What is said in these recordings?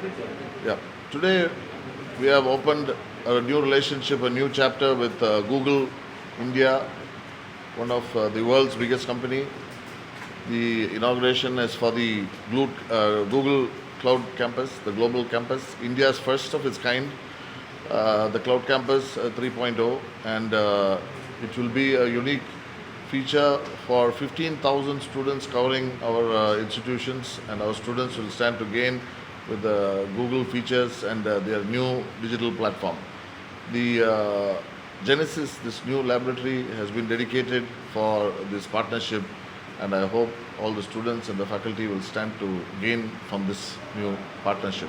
Yeah. Today we have opened a new relationship, a new chapter with Google India, one of the world's biggest company. The inauguration is for the Google Cloud Campus, the global campus, India's first of its kind, the Cloud Campus 3.0, and it will be a unique feature for 15,000 students covering our institutions, and our students will stand to gain with the Google features and their new digital platform. The Genesis, this new laboratory, has been dedicated for this partnership, and I hope all the students and the faculty will stand to gain from this new partnership.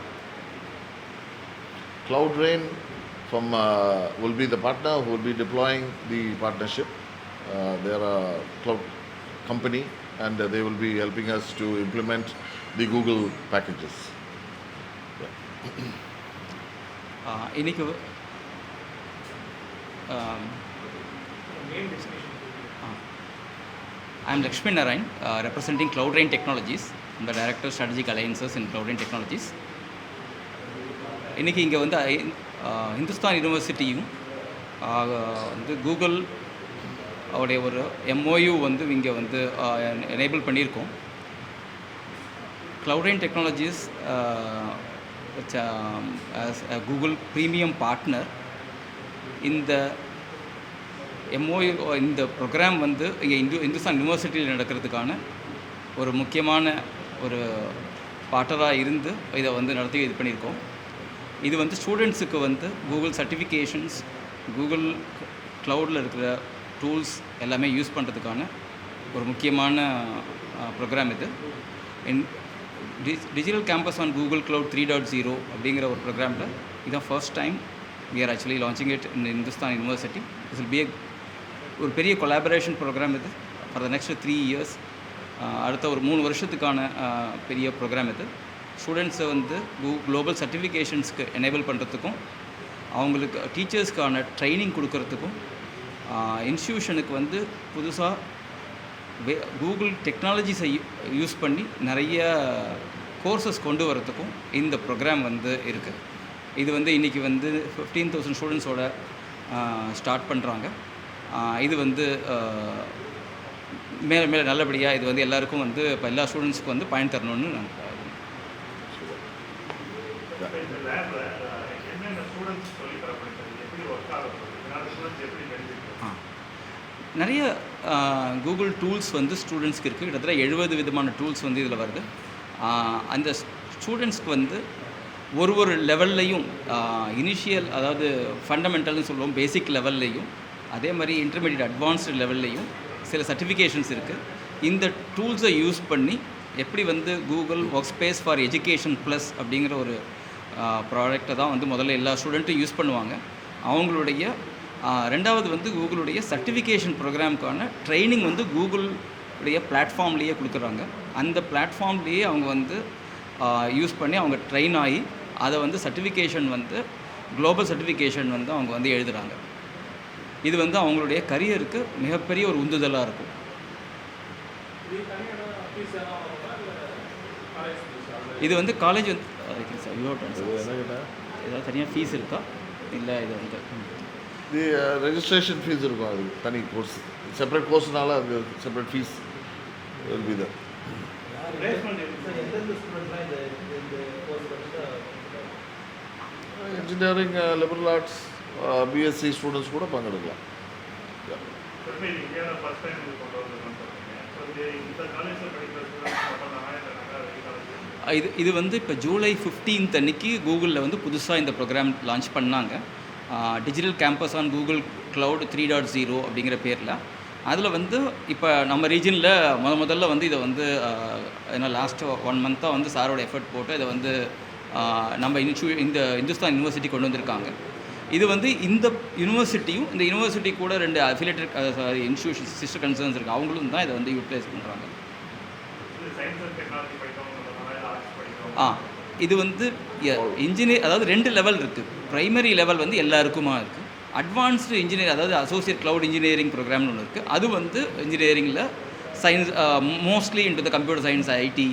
CloudRain will be the partner who will be deploying the partnership. They are a cloud company, and they will be helping us to implement the Google packages. இன்னைக்கு I am Lakshmi Narayan, representing CloudRain Technologies. I'm the Director of Strategic Alliances in CloudRain Technologies. இன்றைக்கி இங்கே வந்து இந்துஸ்தான் யூனிவர்சிட்டியும் வந்து Google அவருடைய ஒரு MOU வந்து இங்கே வந்து எனேபிள் பண்ணியிருக்கோம். CloudRain Technologies as a Google premium partner இந்த MOU இந்த ப்ரோக்ராம் வந்து இங்கே இந்துஸ்தான் யூனிவர்சிட்டியில் நடக்கிறதுக்கான ஒரு முக்கியமான ஒரு பார்ட்னராக இருந்து இதை வந்து நடத்தி இது பண்ணியிருக்கோம். இது வந்து ஸ்டூடெண்ட்ஸுக்கு வந்து கூகுள் சர்டிஃபிகேஷன்ஸ், கூகுள் க்ளவுடில் இருக்கிற டூல்ஸ் எல்லாமே யூஸ் பண்ணுறதுக்கான ஒரு முக்கியமான ப்ரோக்ராம் இது. Digital campus on Google cloud 3.0 அப்படிங்கிற ஒரு ப்ரோக்ராமில் இதுதான் first time we are actually launching it in Hindustan University. This will be ஒரு பெரிய கொலாபரேஷன் ப்ரோக்ராம் இது ஃபார் த நெக்ஸ்ட் 3 years. அடுத்த ஒரு 3 வருஷத்துக்கான பெரிய ப்ரோக்ராம் இது. ஸ்டூடெண்ட்ஸை வந்து குளோபல் சர்டிஃபிகேஷன்ஸ்க்கு எனேபிள் பண்ணுறதுக்கும், அவங்களுக்கு டீச்சர்ஸ்க்கான ட்ரைனிங் கொடுக்கறதுக்கும், இன்ஸ்டியூஷனுக்கு வந்து புதுசாக கூகுள் டெக்னாலஜிஸை யூஸ் பண்ணி நிறைய கோர்சஸ் கொண்டு வரத்துக்கும் இந்த ப்ரோக்ராம் வந்து இருக்குது. இது வந்து இன்றைக்கி வந்து 15,000 ஸ்டூடெண்ட்ஸோட ஸ்டார்ட் பண்ணுறாங்க. இது வந்து மேலே மேலே நல்லபடியாக இது வந்து எல்லாருக்கும் வந்து இப்போ எல்லா ஸ்டூடெண்ட்ஸுக்கும் வந்து பயன் தரணும்னு நான் நிறைய கூகுள் டூல்ஸ் வந்து ஸ்டூடெண்ட்ஸ்க்கு இருக்குது. கிட்டத்தட்ட 70 விதமான டூல்ஸ் வந்து இதில் வருது. அந்த ஸ்டூடெண்ட்ஸ்க்கு வந்து ஒரு லெவல்லையும் இனிஷியல், அதாவது ஃபண்டமெண்டல்னு சொல்லுவோம், பேசிக் லெவல்லையும், அதே மாதிரி இன்டர்மீடியட் அட்வான்ஸ்டு லெவல்லையும் சில சர்டிஃபிகேஷன்ஸ் இருக்குது. இந்த டூல்ஸை யூஸ் பண்ணி எப்படி வந்து Google work space for education plus அப்படிங்கிற ஒரு ப்ராடக்டை தான் வந்து முதல்ல எல்லா ஸ்டூடெண்ட்டும் யூஸ் பண்ணுவாங்க. அவங்களுடைய ரெண்டாவது வந்து கூகுளுடைய சர்டிஃபிகேஷன் ப்ரோக்ராமுக்கான ட்ரைனிங் வந்து கூகுளுடைய பிளாட்ஃபார்ம்லேயே கொடுக்குறாங்க. அந்த பிளாட்ஃபார்ம்லேயே அவங்க வந்து யூஸ் பண்ணி அவங்க ட்ரெயின் ஆகி அதை வந்து சர்டிஃபிகேஷன் வந்து குளோபல் சர்டிஃபிகேஷன் வந்து அவங்க வந்து எழுதுகிறாங்க. இது வந்து அவங்களுடைய கரியருக்கு மிகப்பெரிய ஒரு உந்துதலாக இருக்கும். இது வந்து காலேஜ் வந்து ஏதாவது தனியாக ஃபீஸ் இருக்கா இல்லை? இது வந்து ரெஜிஸ்ட்ரேஷன் ஃபீஸ் இருக்கும், அது தனி கோர்ஸ், செப்பரேட் கோர்ஸ்னால அது separate fees will be there. Engineering, liberal arts, BSc students கூட பங்கெடுக்கலாம். இது வந்து இப்போ ஜூலை 15 அன்னைக்கு கூகுளில் வந்து புதுசாக இந்த ப்ரோக்ராம் லான்ச் பண்ணாங்க. Digital campus on Google cloud 3.0 அப்படிங்கிற பேரில். அதில் வந்து இப்போ நம்ம ரீஜனில் முதல்ல வந்து இதை வந்து ஏன்னா லாஸ்ட் 1 மந்த்தாக வந்து சாரோட எஃபர்ட் போட்டு இதை வந்து நம்ம இந்த இந்துஸ்தான் யூனிவர்சிட்டி கொண்டு வந்திருக்காங்க. இது வந்து இந்த யூனிவர்சிட்டியும் இந்த யூனிவர்சிட்டி கூட 2 அஃபிலியேட்டட் இன்ஸ்டியூஷன்ஸ் சிஸ்டர் கன்சர்ன்ஸ் இருக்குது, அவங்களும் தான் இதை வந்து யூட்டிலைஸ் பண்ணுறாங்க. இது வந்து இன்ஜினியர், அதாவது 2 லெவல் இருக்குது. ப்ரைமரி லெவல் வந்து எல்லாருக்குமா இருக்குது. அட்வான்ஸ்டு இன்ஜினியர், அதாவது அசோசியேட் க்ளவுட் இன்ஜினியரிங் ப்ரோக்ராம்னு ஒன்று இருக்குது. அது வந்து இன்ஜினியரிங்கில் science mostly into the computer science, IT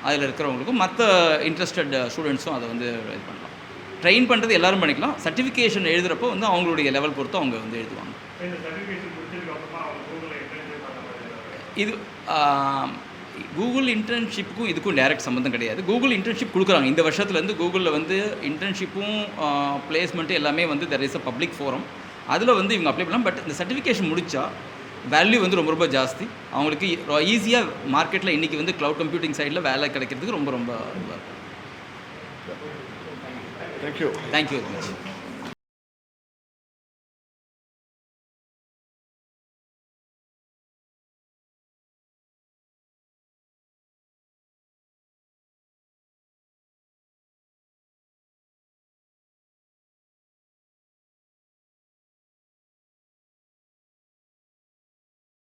அதில் இருக்கிறவங்களுக்கும் மற்ற இன்ட்ரெஸ்டட் ஸ்டூடெண்ட்ஸும் அதை வந்து இது பண்ணலாம். ட்ரெயின் பண்ணுறது எல்லோரும் பண்ணிக்கலாம். சர்டிஃபிகேஷன் எழுதுகிறப்போ வந்து அவங்களுடைய லெவல் பொறுத்து அவங்க வந்து எழுதுவாங்க. இது கூகுள் இன்டர்ன்ஷிப்புக்கும் இதுக்கும் டைரக்ட் சம்மந்தம் கிடையாது. கூகுள் இன்டர்ன்ஷிப் கொடுக்குறாங்க இந்த வருஷத்துலேருந்து. கூகுளில் வந்து இன்டர்ன்ஷிப்பும் பிளேஸ்மெண்ட்டு எல்லாமே வந்து there is a public forum. அதில் வந்து இவங்க அப்ளை பண்ணலாம். பட் இந்த சர்டிஃபிகேஷன் முடித்தா வேல்யூ வந்து ரொம்ப ரொம்ப ஜாஸ்தி. அவங்களுக்கு ஈஸியாக மார்க்கெட்டில் இன்றைக்கி வந்து க்ளவுட் கம்ப்யூட்டிங் சைடில் வேலை கிடைக்கிறதுக்கு ரொம்ப ரொம்ப இதுவாக இருக்கும். Thank you very much.